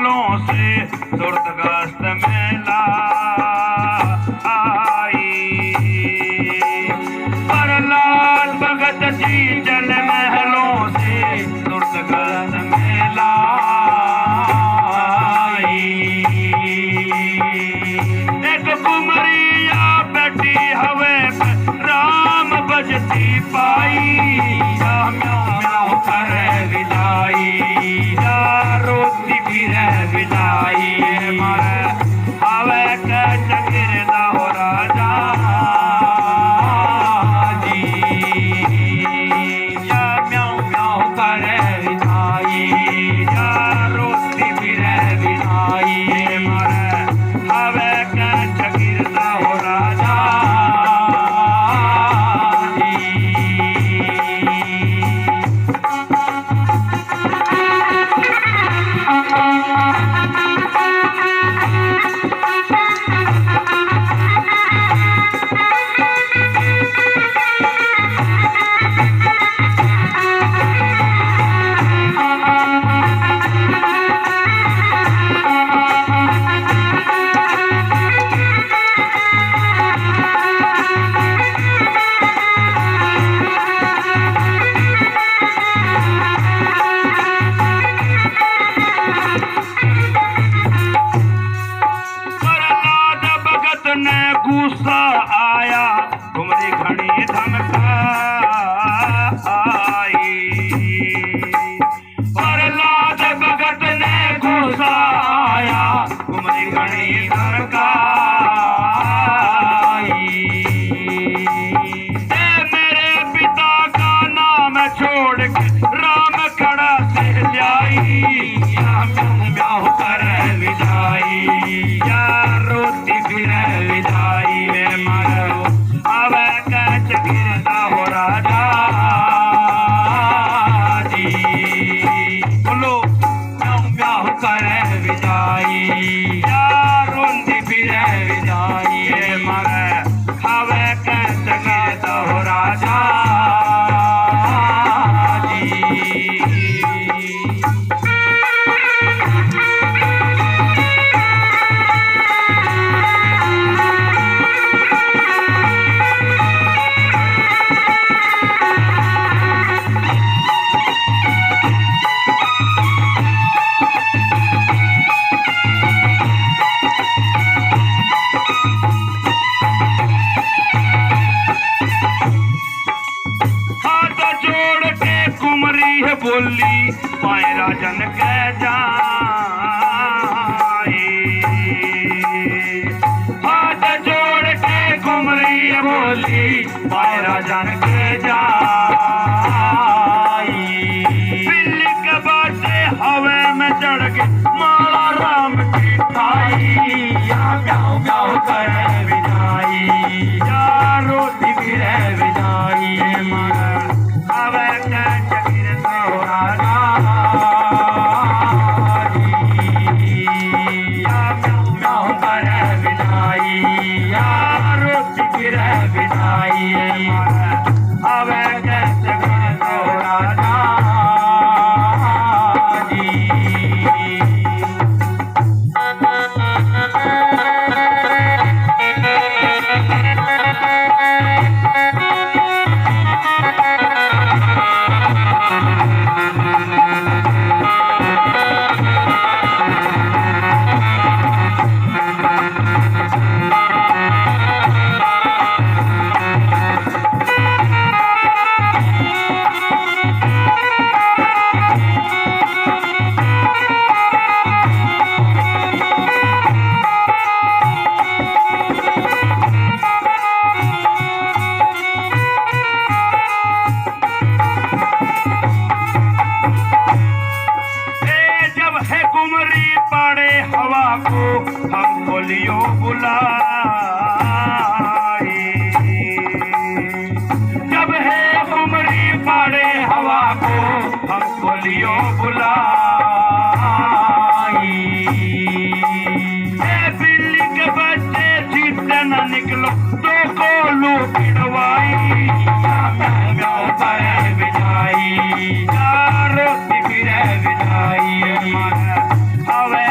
महलों से सुरतगस्त मेला आई। प्रहलाद भगत जी चले महलों से सुरतगस्त मेला आई। एक कुमरिया बैठी हवे पे राम बजती पाई, म्याऊं म्याऊं करे विदाई, या रोती फिरे विदाई। मारे हवे के चगिरदा हो राजा जी, या म्याऊं म्याऊं करे विदाई, या रोती फिरे विदाई। मारे हवे के चगिरदा हो राजा गुस्सा आया, कुमरी घड़ी धमका आई। प्रहलाद भगत ने गुस्सा आया, कुमरी घड़ी धमका आई। मेरे पिता का नाम छोड़ के राम खड़ा से लाई, या म्याऊं म्याऊं करे विदाई, या रोती फिरे विदाई। मारो हवे के चगिरदा हो राजा जी, बोलो म्याऊं म्याऊं करे विदाई, या रोती फिरे विदाई। मारे हवे के चगिरदा हो राजा जी। कुमरी है बोली पाए राजन के जाए, हाथ जोड़ के कुमरी है बोली पाए राजन के जाए। बिल्ली के बाटे हवे में चढ़ के माला राम की खाई, या म्याऊं म्याऊं करे विदाई, या रोती फिरे विदाई। मारा हवे के चगिरदा हो राजा जी, या म्याऊं म्याऊं करे विदाई, या रोती फिरे विदाई। हवे के चगिरदा हो राजा जी। को हम बोलियो बुलाए, जब है उमरी पाड़े हवा को हम बोलियो बुलाई। बिल्ली के बच्चे जीते न निकलो तो कोलू पिड़वाई, म्याऊं करे विदाई, रोती फिरे विदाई। हवे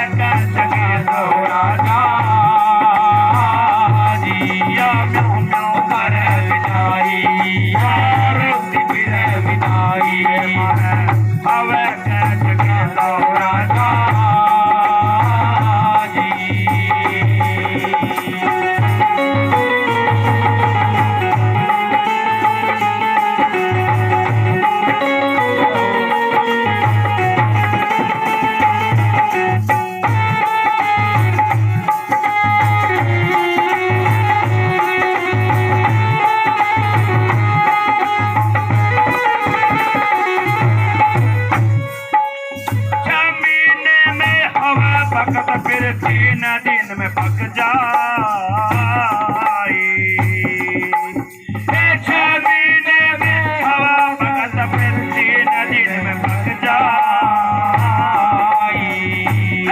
भगत फिर 3 दिन में पक जाई। 6 महीने में हवा भगत फिर 3 दिन में पक जाई।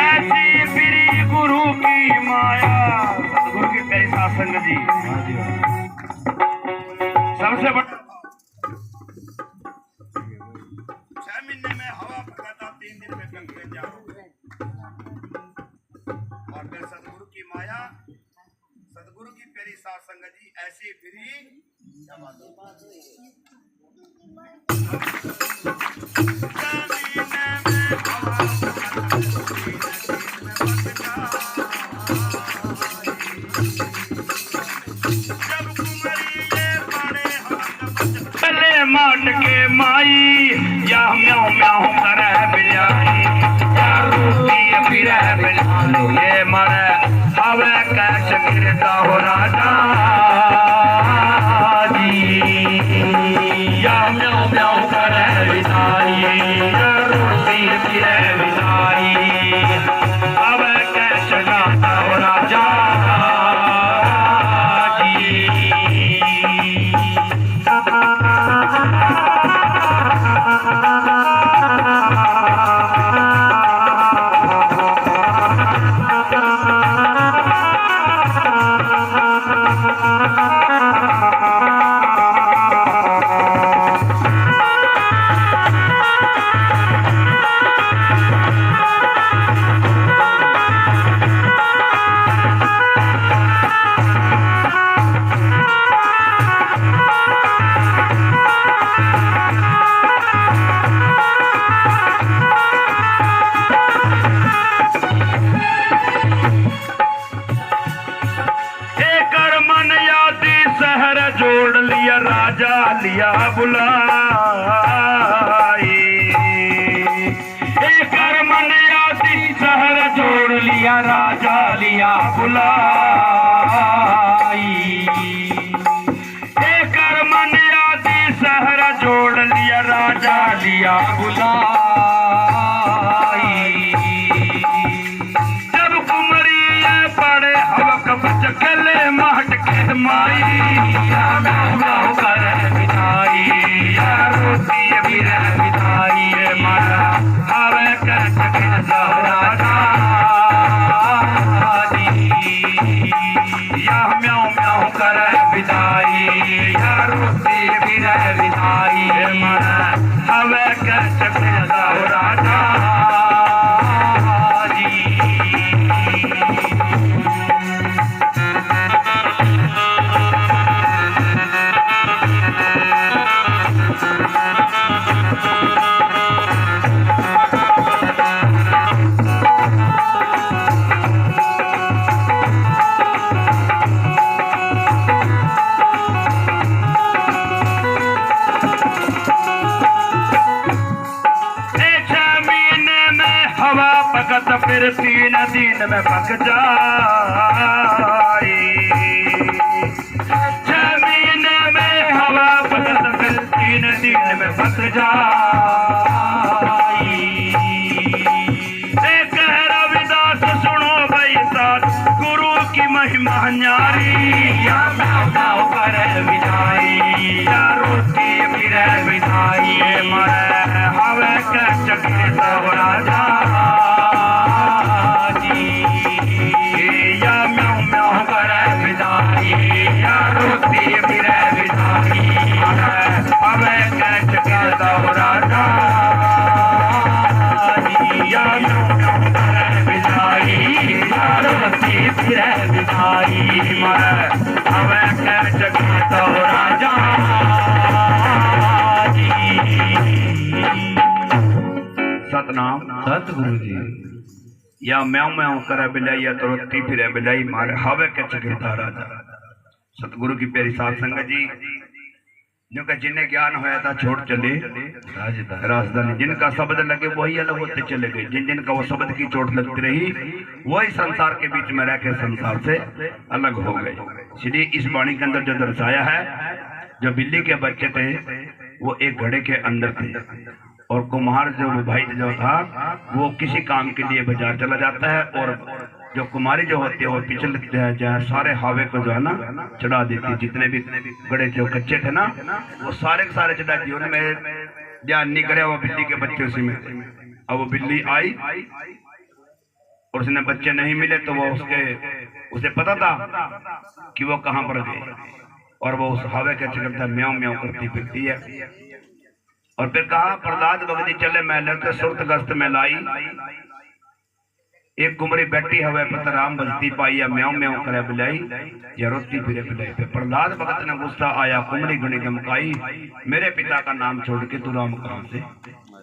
ऐसी फिरी गुरु की माया। सतगुरु की प्यारी साध संगत जी, सबसे बड़ा 6 महीने में हवा भगाता 3 दिन में पक जाओ। और फिर सतगुरु की माया, सतगुरु की प्यारी साध संगत जी, ऐसी फिरी माट के माई या म्याऊ म्याऊ करे बिलाई, या रोटी फिर बिला लो ये मरे हवे कैच गिरता हो राजा जी। या म्याऊ म्याऊ करे बिलाई, या रोटी फिर बिलाई हवे कैच गिरता हो राजा जी। जोड़ लिया राजा लिया बुलाई, एक मन यादी शहर जोड़ लिया राजा लिया बुलाई। एक मन यादी शहर जोड़ लिया राजा लिया बुलाई। जब कुमरी पड़े हवक बच गले महट के माई, या म्याऊ कर बिताई, या रोटी फिर बिताई मारा हवे कैच गिरता हो राजा जी। या म्याऊ म्याऊ कर बिताई, या रोटी फिर बिताई मारा हवे कैच गिरता हो राजा जी। भगत फिर 3 दिन में पक जाई। 6 महीने में हवा भगत फिर 3 दिन में पक जाई। एक रविदास सुनो भाई साथ गुरु की महिमा न्यारी, या म्याऊ म्याऊ करे बिताई, या रोटी फिर बिताई मरे हवे कैच गिरता हो राजा। या म्याऊ म्याऊ करे बिताई, या रोटी फिर बिताई हवे कैच गिरता हो राजा। या म्याऊ म्याऊ करे बिताई, या रोटी फिर बिताई हवे कैच गिरता हो राजा। सतनाम सतगुरु जी। या म्याऊ म्याऊ करे बिलाई, या तो रोटी फिरे बिलाई मारे हवे कैच गिरता राजा। सतगुरु की प्यारी साध संगत जी, जो का जिन्हें ज्ञान होया था छोड़ चले राजधानी, जिनका शब्द लगे वही अलग होते चले गए। जिन जिनका वो शब्द की चोट लगती रही वही संसार के बीच में रहकर संसार से अलग हो गए। इसलिए इस वाणी के अंदर जो दर्शाया है, जो बिल्ली के बच्चे थे वो एक घड़े के अंदर थे और कुम्हार जो भाई जो था वो किसी काम के लिए बाजार चला जाता है, और जो कुमारी जो होती है वो पिछले जो सारे हावे को जो है ना चढ़ा देती है। जितने भी बड़े जो कच्चे थे ना वो सारे के सारे चढ़ा दिए। उन्हें ध्यान नहीं करे वो बिल्ली के बच्चे उसी में थे। अब वो बिल्ली आई और उसने बच्चे नहीं मिले तो वो उसे पता था कि वो कहाँ पर गए, और वो उस हवा के चक्कर म्याऊं म्याऊं करती फिरती है। और फिर कहा प्रहलाद भगती चले महल से सुरत गस्त में लाई, एक कुमरी बैठी हवे पता राम बजती पाई, या म्याऊं म्याऊं करे बिलाई, या रोती फिरे बिलाई। पे प्रहलाद भगत ने गुस्सा आया कुमरी घनी धमकाई, मेरे पिता का नाम छोड़ के तू राम कहां से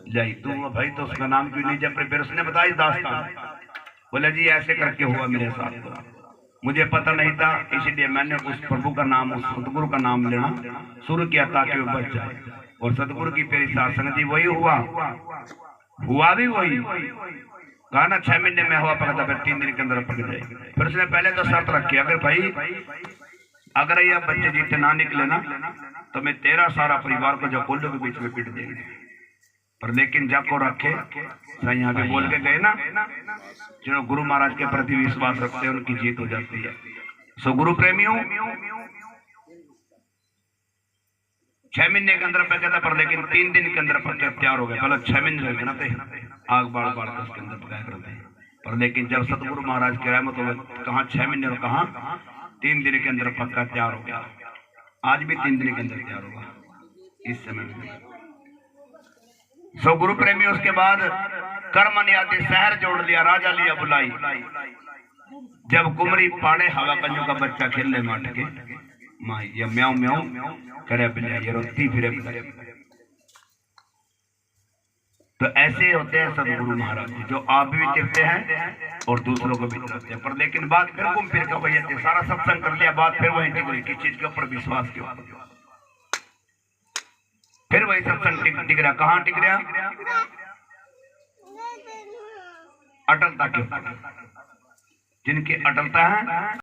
जाई। तू भाई तो उसका नाम क्यों नहीं जब? फिर उसने बताई दास्तान, बोले जी ऐसे करके हुआ मेरे साथ, तो मुझे पता नहीं था, इसलिए मैंने उस प्रभु का नाम, उस सतगुरु का नाम लेना शुरू किया ताकि वो बच जाए। और सतगुरु की मेरी सासंग जी वही हुआ भी वही। कहा ना 6 महीने में हुआ पकड़ा, फिर 3 दिन के अंदर पक जाए। फिर उसने पहले तो शर्त रखी, अगर भाई अगर ये बच्चे जीते ना निकले ना तो मैं तेरा सारा परिवार को जो कोल्डो के बीच में पीट देंगे। पर लेकिन जब को रखे सही यहाँ पे बोल के गए ना, जो गुरु महाराज के प्रति विश्वास रखते हैं उनकी जीत हो जाती है। सो गुरु प्रेमियों 6 महीने के अंदर पका था, पर लेकिन 3 दिन के अंदर पक तैयार हो गया। पहले 6 महीने लगे ना थे आग बाढ़ बाढ़ कर उसके अंदर पकाया करते हैं। पर लेकिन जब सतगुरु महाराज की रहमत हो कहाँ 6 महीने और कहाँ 3 दिन के अंदर पक्का तैयार हो गया। आज भी 3 दिन के अंदर तैयार होगा इस समय में। सो गुरु प्रेमी उसके बाद कर्मन यादे शहर जोड़ लिया, राजा लिया बुलाई। जब कुमरी पाड़े हवा कंजू का बच्चा खेलने माट के माँ ये म्याऊं म्याऊं करे बिल्ली, ये रोती फिरे। तो ऐसे होते हैं सदगुरु महाराज जी, जो आप भी चिरते हैं और दूसरों को भी चिरते हैं। पर लेकिन बात फिर घूम फिर का वही आती, सारा सत्संग कर लिया, बात फिर वही टिक रही, किस चीज के ऊपर? विश्वास के ऊपर। फिर वही सत्संग टिक रहा, कहाँ टिक रहा? अटलता के ऊपर। जिनकी अटलता है